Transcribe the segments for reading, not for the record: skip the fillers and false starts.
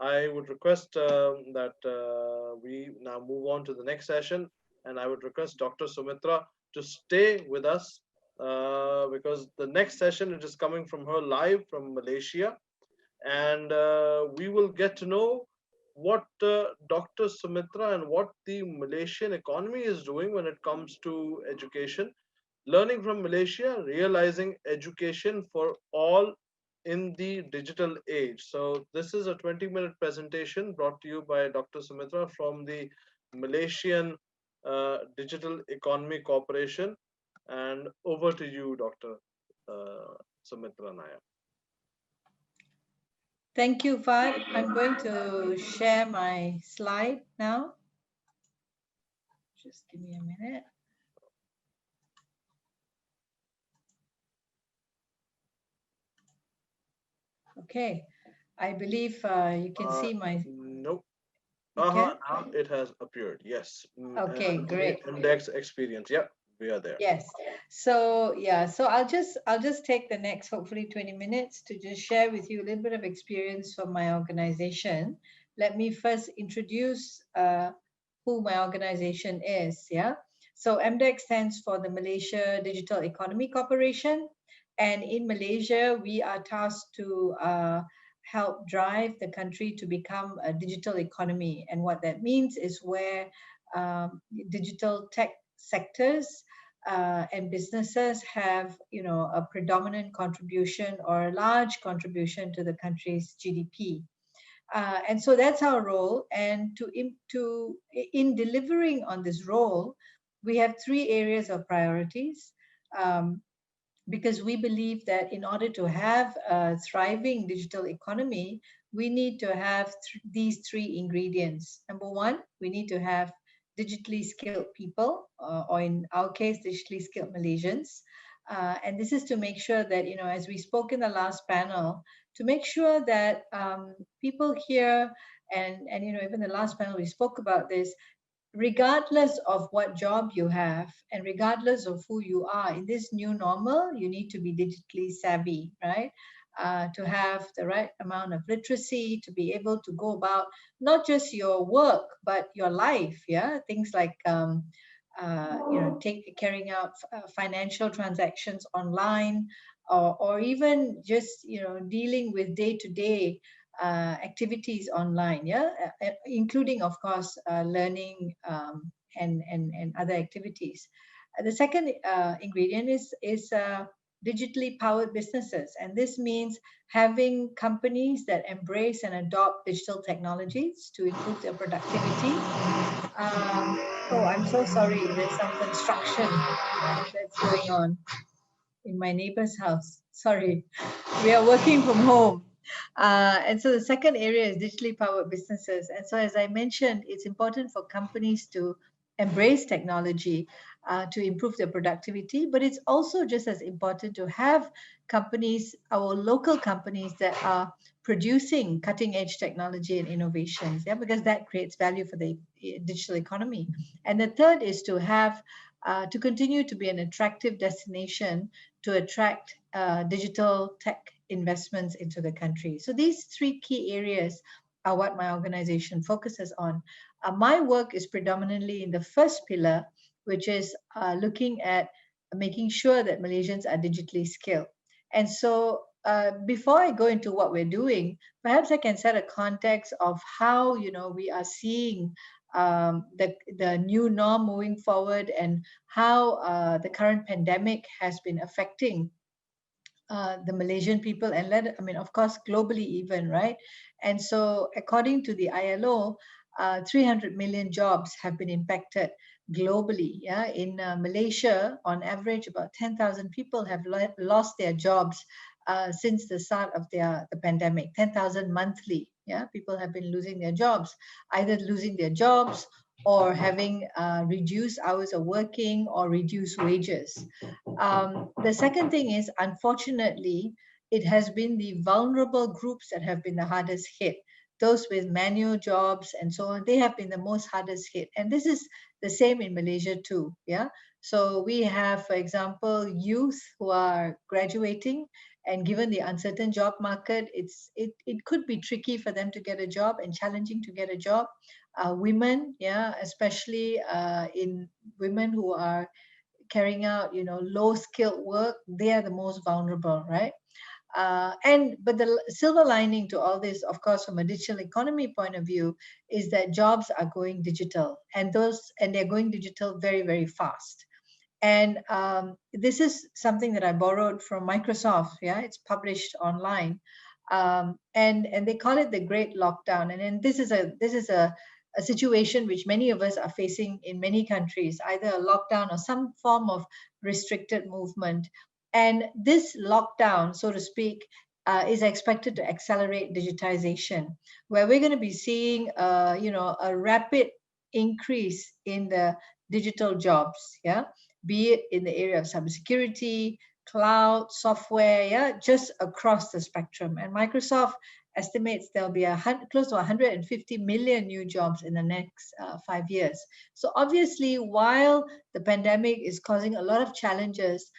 I would request that we now move on to the next session, and I would request Dr. Sumitra to stay with us because the next session it is coming from her live from Malaysia, and we will get to know what Dr. Sumitra and what the Malaysian economy is doing when it comes to education, learning from Malaysia, realizing education for all in the digital age. So, this is a 20-minute presentation brought to you by Dr. Sumitra from the Malaysian Digital Economy Corporation. And over to you, Dr. Sumitra Nair. Thank you, Fad. I'm going to share my slide now. Just give me a minute. Okay, I believe you can see my. Nope. You can? Now it has appeared. Yes. Okay, great. Index experience. Yep, we are there. Yes. So yeah, so I'll just take the next hopefully 20 minutes to just share with you a little bit of experience from my organization. Let me first introduce who my organization is. Yeah. So MDEC stands for the Malaysia Digital Economy Corporation, and in Malaysia we are tasked to help drive the country to become a digital economy. And what that means is where digital tech sectors and businesses have, a predominant contribution or a large contribution to the country's GDP. And so that's our role. And in delivering on this role, we have three areas of priorities. Because we believe that in order to have a thriving digital economy, we need to have these three ingredients. Number one, we need to have digitally skilled people, or in our case, digitally skilled Malaysians. And this is to make sure that, as we spoke in the last panel, to make sure that people here, and even the last panel we spoke about this, regardless of what job you have and regardless of who you are in this new normal, you need to be digitally savvy, right? To have the right amount of literacy, to be able to go about not just your work but your life. Yeah, things like carrying out financial transactions online, or even just dealing with day-to-day activities online, yeah, including, of course, learning, and other activities. The second ingredient is digitally powered businesses, and this means having companies that embrace and adopt digital technologies to improve their productivity. Oh, I'm so sorry. There's some construction that's going on in my neighbor's house. Sorry, we are working from home. And so the second area is digitally powered businesses. And so, as I mentioned, it's important for companies to embrace technology to improve their productivity, but it's also just as important to have companies, our local companies, that are producing cutting edge technology and innovations, yeah, because that creates value for the digital economy. And the third is to have to continue to be an attractive destination to attract digital tech investments into the country. So these three key areas are what my organization focuses on. My work is predominantly in the first pillar, which is looking at making sure that Malaysians are digitally skilled. And so before I go into what we're doing, perhaps I can set a context of how we are seeing the new norm moving forward, and how the current pandemic has been affecting the Malaysian people, and I mean, of course, globally even, right? And so, according to the ILO, 300 million jobs have been impacted globally. Yeah, in Malaysia, on average, about 10,000 people have lost their jobs since the start of the pandemic. 10,000 monthly. Yeah, people have been losing their jobs, either losing their jobs or having reduced hours of working or reduced wages. The second thing is, unfortunately, it has been the vulnerable groups that have been the hardest hit. Those with manual jobs and so on, they have been the most hardest hit. And this is the same in Malaysia too. Yeah. So we have, for example, youth who are graduating, And given the uncertain job market, it could be tricky for them to get a job and challenging to get a job. Women, yeah, especially in women who are carrying out, low skilled work, they are the most vulnerable, right? But the silver lining to all this, of course, from a digital economy point of view, is that jobs are going digital, and they're going digital very, very fast. And this is something that I borrowed from Microsoft. Yeah, it's published online, and they call it the Great Lockdown. And then this is a situation which many of us are facing in many countries, either a lockdown or some form of restricted movement. And this lockdown, so to speak, is expected to accelerate digitization, where we're going to be seeing, a rapid increase in the digital jobs. Yeah, be it in the area of cybersecurity, cloud, software, yeah, just across the spectrum. And Microsoft estimates there'll be close to 150 million new jobs in the next 5 years. So obviously, while the pandemic is causing a lot of challenges,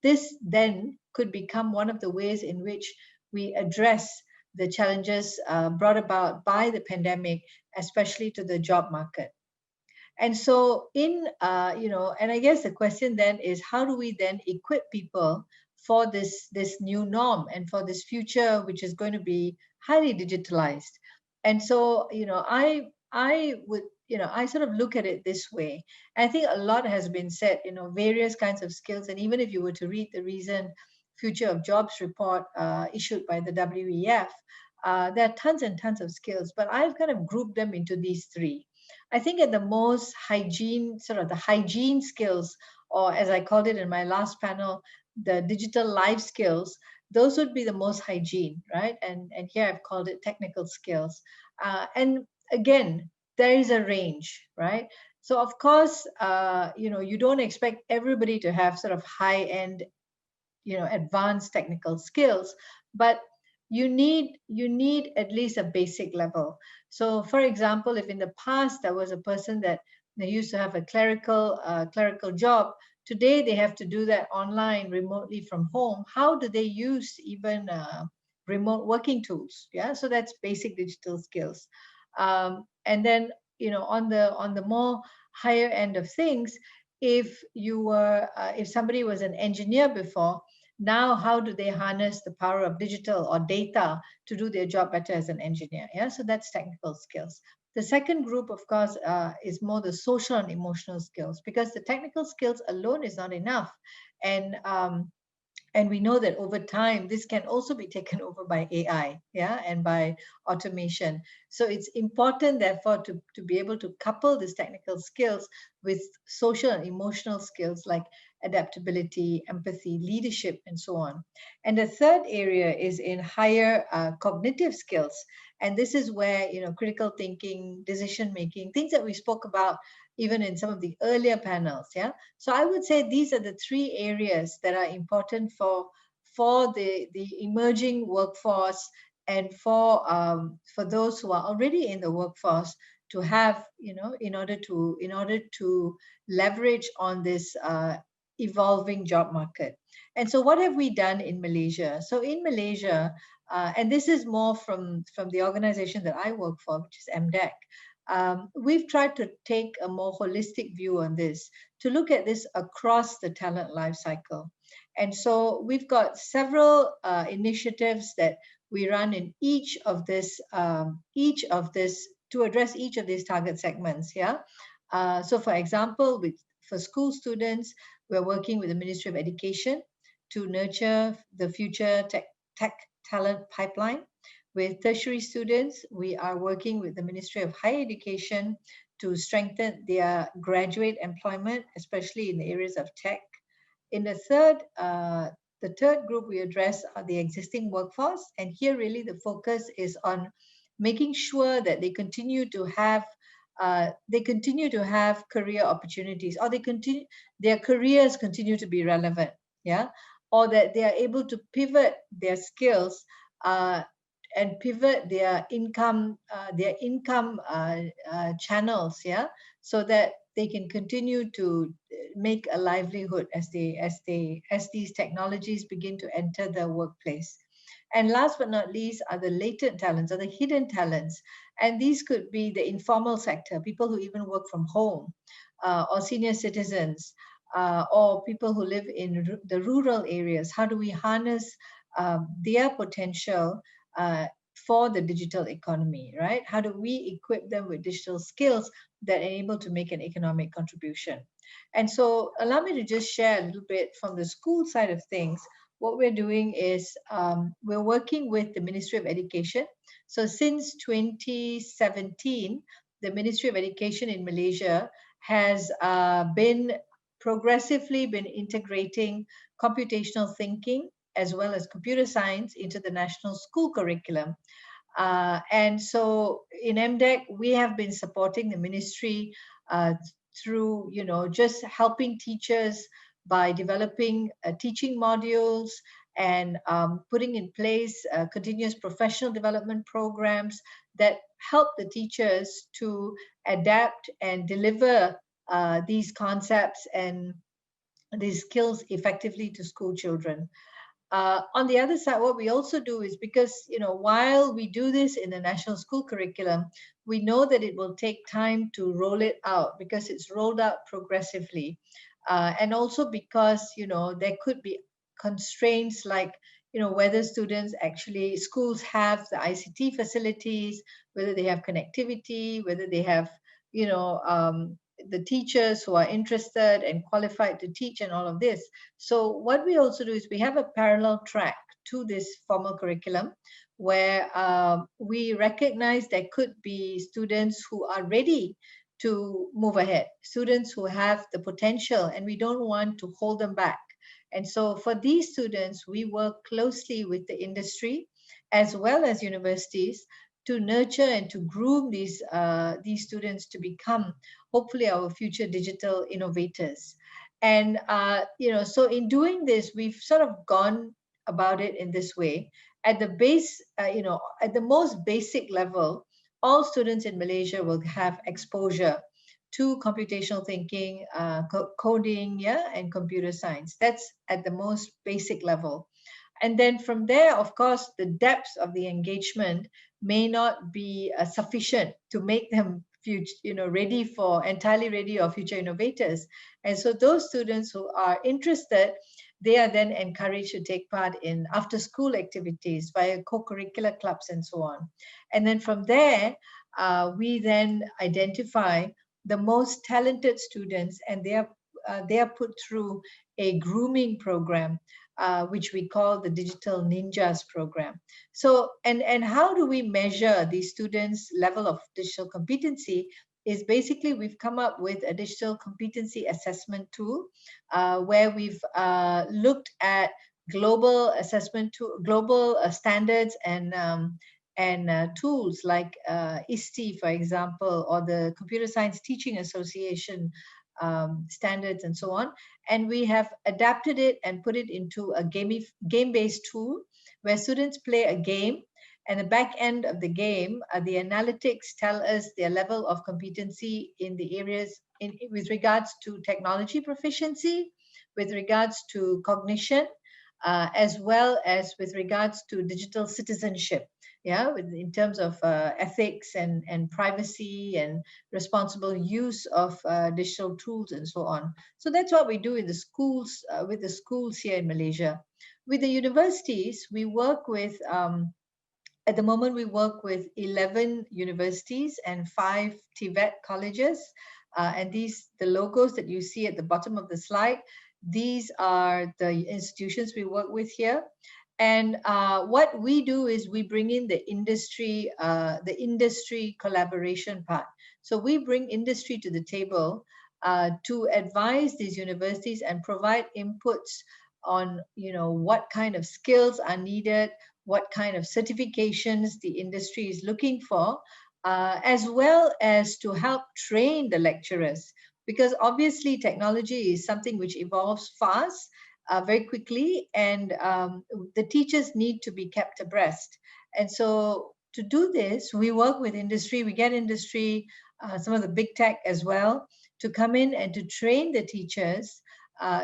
this then could become one of the ways in which we address the challenges brought about by the pandemic, especially to the job market. And so and I guess the question then is, how do we then equip people for this new norm and for this future, which is going to be highly digitalized? And so, I would, I sort of look at it this way. I think a lot has been said, various kinds of skills. And even if you were to read the recent Future of Jobs report issued by the WEF, there are tons and tons of skills, but I've kind of grouped them into these three. I think at the most hygiene, sort of the hygiene skills, or as I called it in my last panel, the digital life skills, those would be the most hygiene, right? And here I've called it technical skills. And again, there is a range, right? So of course, you don't expect everybody to have sort of high-end, advanced technical skills, but you need at least a basic level. So for example, if in the past there was a person that they used to have a clerical job, today they have to do that online remotely from home. How do they use even remote working tools? Yeah, so that's basic digital skills. And then, on the more higher end of things, if somebody was an engineer before, now how do they harness the power of digital or data to do their job better as an engineer? Yeah, so that's technical skills. The second group, of course, is more the social and emotional skills, because the technical skills alone is not enough. And we know that over time this can also be taken over by AI, yeah, and by automation. So it's important, therefore, to be able to couple these technical skills with social and emotional skills like adaptability, empathy, leadership, and so on. And the third area is in higher cognitive skills. And this is where, critical thinking, decision making, things that we spoke about even in some of the earlier panels. Yeah. So I would say these are the three areas that are important for the emerging workforce, and for those who are already in the workforce to have, in order to leverage on this evolving job market. And so what have we done in Malaysia? So in Malaysia, and this is more from the organization that I work for, which is MDEC. We've tried to take a more holistic view on this, to look at this across the talent life cycle. And so we've got several initiatives that we run in each of this to address each of these target segments. Yeah. So for example, for school students, we're working with the Ministry of Education to nurture the future tech talent pipeline. With tertiary students, we are working with the Ministry of Higher Education to strengthen their graduate employment, especially in the areas of tech. In the third group we address are the existing workforce, and here really the focus is on making sure that they continue to have career opportunities, or their careers continue to be relevant, yeah, or that they are able to pivot their skills and pivot their income channels, yeah, so that they can continue to make a livelihood as these technologies begin to enter the workplace. And last but not least are the latent talents, or the hidden talents. And these could be the informal sector, people who even work from home, or senior citizens, or people who live in the rural areas. How do we harness their potential for the digital economy, right? How do we equip them with digital skills that enable to make an economic contribution? And so allow me to just share a little bit from the school side of things. What we're doing is we're working with the Ministry of Education. So since 2017, the Ministry of Education in Malaysia has been progressively been integrating computational thinking as well as computer science into the national school curriculum. And so in MDEC, we have been supporting the ministry through, just helping teachers by developing teaching modules and putting in place continuous professional development programs that help the teachers to adapt and deliver these concepts and these skills effectively to school children. On the other side, what we also do is, because while we do this in the national school curriculum, we know that it will take time to roll it out, because it's rolled out progressively, and also because there could be constraints like whether schools have the ICT facilities, whether they have connectivity, whether they have the teachers who are interested and qualified to teach, and all of this. So what we also do is we have a parallel track to this formal curriculum, where we recognize there could be students who are ready to move ahead, students who have the potential, and we don't want to hold them back. And so for these students, we work closely with the industry as well as universities to nurture and to groom these students to become hopefully our future digital innovators. And so in doing this, we've sort of gone about it in this way. At the base, at the most basic level, all students in Malaysia will have exposure to computational thinking, coding, and computer science. That's at the most basic level. And then from there, of course, the depths of the engagement may not be sufficient to make them entirely ready or future innovators. And so those students who are interested, they are then encouraged to take part in after-school activities via co-curricular clubs and so on. And then from there, we then identify the most talented students, and they are put through a grooming program, which we call the Digital Ninjas program. So, and how do we measure these students' level of digital competency? Is basically we've come up with a digital competency assessment tool, where we've looked at global assessment global standards and tools like ISTE, for example, or the Computer Science Teaching Association standards and so on. And we have adapted it and put it into a game-based tool where students play a game, and the back end of the game, the analytics tell us their level of competency in the areas with regards to technology proficiency, with regards to cognition, as well as with regards to digital citizenship. In terms of ethics and privacy and responsible use of digital tools and so on. So that's what we do in the schools, with the schools here in Malaysia. With the universities, we work with, at the moment, we work with 11 universities and 5 TVET colleges. And the logos that you see at the bottom of the slide, these are the institutions we work with here. And what we do is we bring in the industry collaboration part. So we bring industry to the table to advise these universities and provide inputs on, what kind of skills are needed, what kind of certifications the industry is looking for, as well as to help train the lecturers. Because obviously technology is something which evolves fast, very quickly, and the teachers need to be kept abreast. And so to do this, we work with industry, we get industry, some of the big tech as well, to come in and to train the teachers,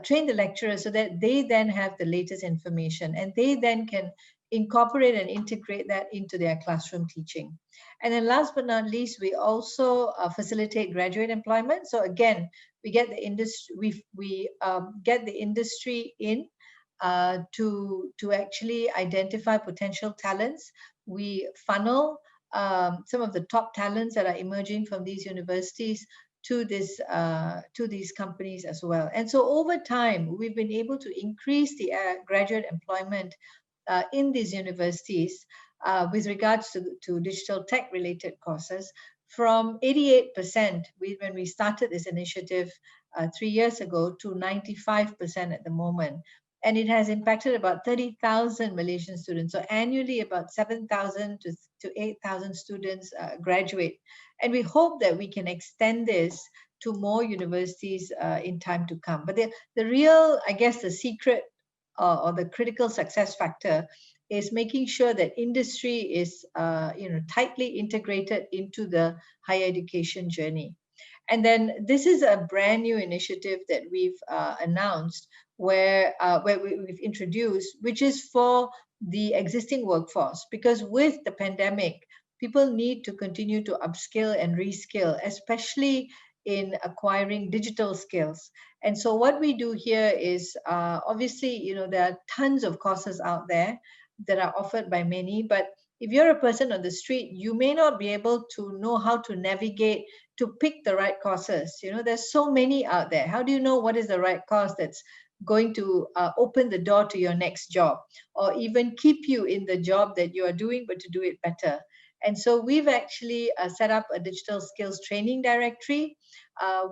train the lecturers, so that they then have the latest information and they then can incorporate and integrate that into their classroom teaching. And then last but not least, we also facilitate graduate employment. So again, we get the industry, we get the industry in to actually identify potential talents. We funnel some of the top talents that are emerging from these universities to these companies as well. And so over time, we've been able to increase the graduate employment in these universities with regards to digital tech related courses from 88% when we started this initiative 3 years ago to 95% at the moment. And it has impacted about 30,000 Malaysian students. So annually, about 7,000 to 8,000 students graduate. And we hope that we can extend this to more universities in time to come. But the real, I guess, the secret or the critical success factor is making sure that industry is tightly integrated into the higher education journey. And then this is a brand new initiative that we've announced where we've introduced, which is for the existing workforce, because with the pandemic, people need to continue to upskill and reskill, especially in acquiring digital skills. And so what we do here is obviously, there are tons of courses out there that are offered by many, but if you're a person on the street, you may not be able to know how to navigate to pick the right courses. There's so many out there. How do you know what is the right course that's going to open the door to your next job, or even keep you in the job that you are doing, but to do it better? And so we've actually set up a digital skills training directory,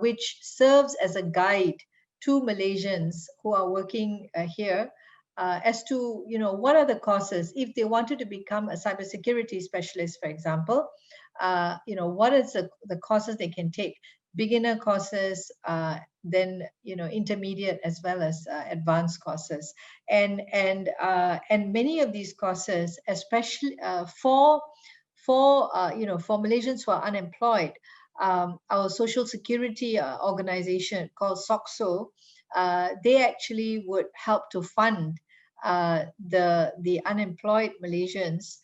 which serves as a guide to Malaysians who are working here as to, what are the courses if they wanted to become a cybersecurity specialist, for example. What is the courses they can take? Beginner courses, then intermediate as well as advanced courses, and many of these courses, especially for Malaysians who are unemployed, our social security organization called SOCSO, they actually would help to fund the unemployed Malaysians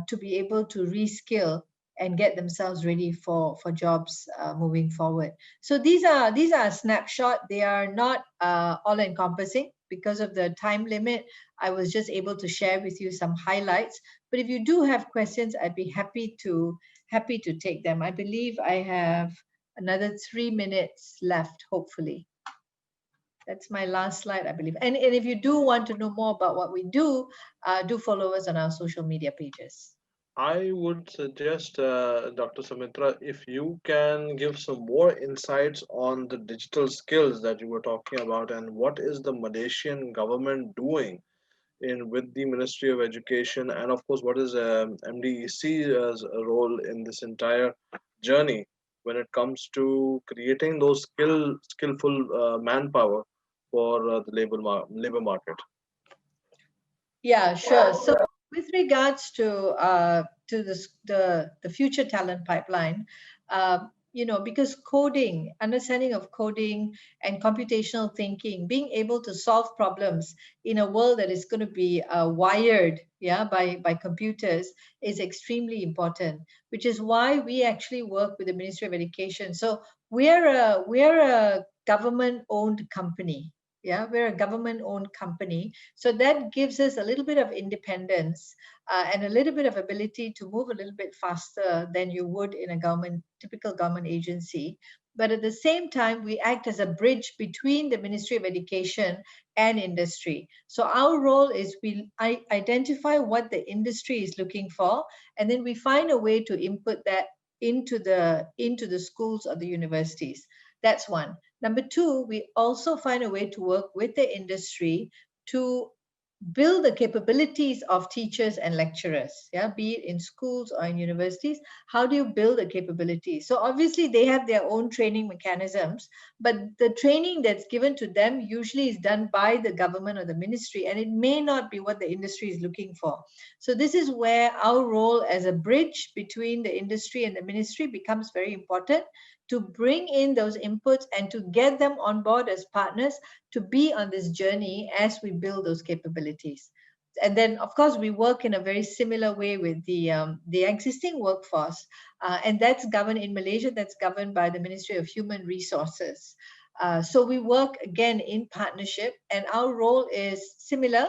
to be able to reskill and get themselves ready for jobs moving forward. So these are a snapshot. They are not all encompassing because of the time limit. I was just able to share with you some highlights. But if you do have questions, I'd be happy to take them. I believe I have another 3 minutes left, hopefully. That's my last slide, I believe. And if you do want to know more about what we do follow us on our social media pages. I would suggest, Dr. Sumitra, if you can give some more insights on the digital skills that you were talking about, and what is the Malaysian government doing with the Ministry of Education, and of course, what is MDEC's role in this entire journey when it comes to creating those skillful manpower for the labor market. Yeah, sure. So with regards to the future talent pipeline, because understanding of coding and computational thinking, being able to solve problems in a world that is going to be wired, by computers, is extremely important. Which is why we actually work with the Ministry of Education. So we're a government-owned company. Yeah, we're a government-owned company. So that gives us a little bit of independence and a little bit of ability to move a little bit faster than you would in a typical government agency. But at the same time, we act as a bridge between the Ministry of Education and industry. So our role is we identify what the industry is looking for, and then we find a way to input that into the schools or the universities. That's one. Number two, we also find a way to work with the industry to build the capabilities of teachers and lecturers, be it in schools or in universities. How do you build the capabilities? So obviously they have their own training mechanisms, but the training that's given to them usually is done by the government or the ministry, and it may not be what the industry is looking for. So this is where our role as a bridge between the industry and the ministry becomes very important, to bring in those inputs and to get them on board as partners to be on this journey as we build those capabilities. And then, of course, we work in a very similar way with the existing workforce, and that's governed in Malaysia. That's governed by the Ministry of Human Resources. So we work again in partnership, and our role is similar.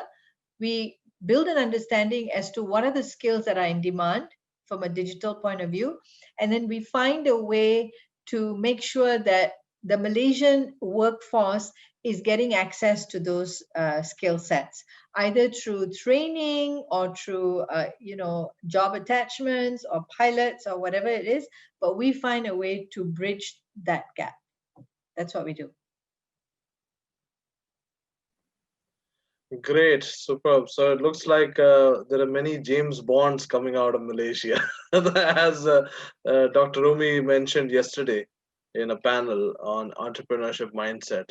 We build an understanding as to what are the skills that are in demand from a digital point of view, and then we find a way to make sure that the Malaysian workforce is getting access to those skill sets, either through training or through job attachments or pilots or whatever it is. But we find a way to bridge that gap. That's what we do. Great, superb. So it looks like there are many James Bonds coming out of Malaysia, as Dr. Rumi mentioned yesterday in a panel on entrepreneurship mindset.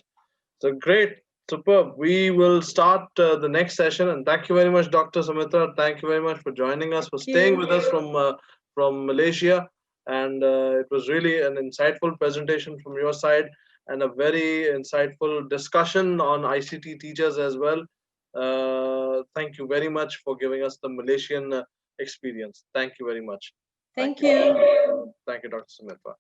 So great, superb. We will start the next session, and thank you very much, Dr. Sumitra. Thank you very much for joining us, for staying with us from Malaysia, and it was really an insightful presentation from your side and a very insightful discussion on ICT teachers as well. Thank you very much for giving us the Malaysian experience. Thank you very much. Thank you. Thank you, Dr. Sumitra.